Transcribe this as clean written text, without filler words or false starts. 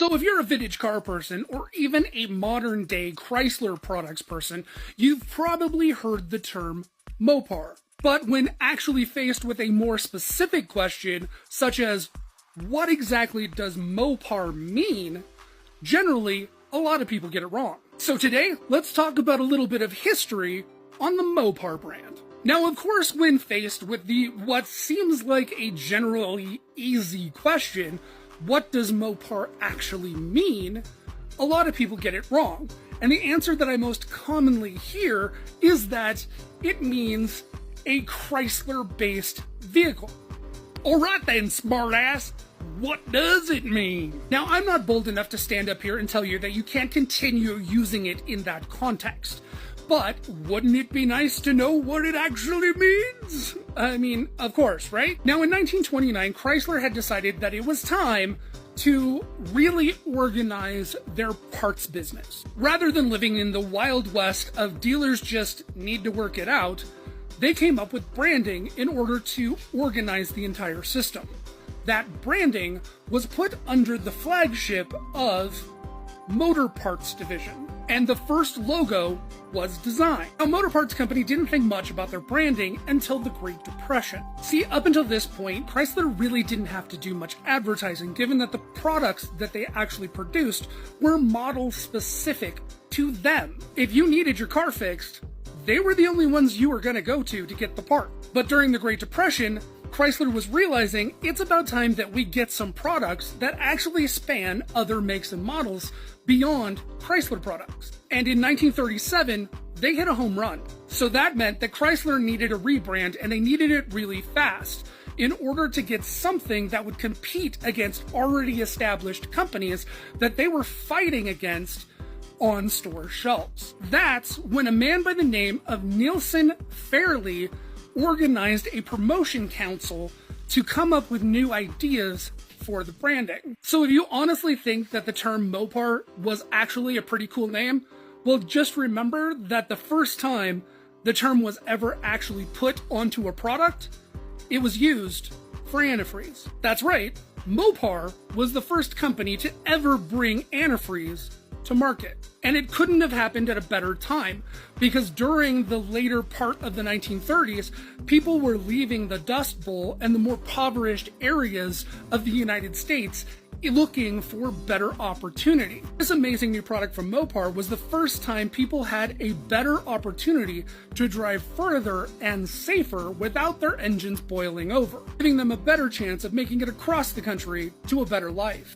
So if you're a vintage car person, or even a modern day Chrysler products person, you've probably heard the term Mopar. But when actually faced with a more specific question, such as, what exactly does Mopar mean? Generally, a lot of people get it wrong. So today, let's talk about a little bit of history on the Mopar brand. Now, of course, when faced with what seems like a generally easy question, what does Mopar actually mean? A lot of people get it wrong. And the answer that I most commonly hear is that it means a Chrysler-based vehicle. Alright then, smartass, what does it mean? Now, I'm not bold enough to stand up here and tell you that you can't continue using it in that context. But wouldn't it be nice to know what it actually means? I mean, of course, right? Now, in 1929, Chrysler had decided that it was time to really organize their parts business. Rather than living in the Wild West of dealers just need to work it out, they came up with branding in order to organize the entire system. That branding was put under the flagship of Motor Parts Division, and the first logo was designed. Now, Motor Parts Company didn't think much about their branding until the Great Depression. See, up until this point, Chrysler really didn't have to do much advertising, given that the products that they actually produced were model specific to them. If you needed your car fixed, they were the only ones you were going to go to get the part. But during the Great Depression, Chrysler was realizing it's about time that we get some products that actually span other makes and models beyond Chrysler products. And in 1937, they hit a home run. So that meant that Chrysler needed a rebrand, and they needed it really fast in order to get something that would compete against already established companies that they were fighting against on store shelves. That's when a man by the name of Nielsen Fairley organized a promotion council to come up with new ideas for the branding. So if you honestly think that the term Mopar was actually a pretty cool name, well, just remember that the first time the term was ever actually put onto a product, it was used for antifreeze. That's right, Mopar was the first company to ever bring antifreeze to market. And it couldn't have happened at a better time, because during the later part of the 1930s, people were leaving the Dust Bowl and the more impoverished areas of the United States looking for better opportunity. This amazing new product from Mopar was the first time people had a better opportunity to drive further and safer without their engines boiling over, giving them a better chance of making it across the country to a better life.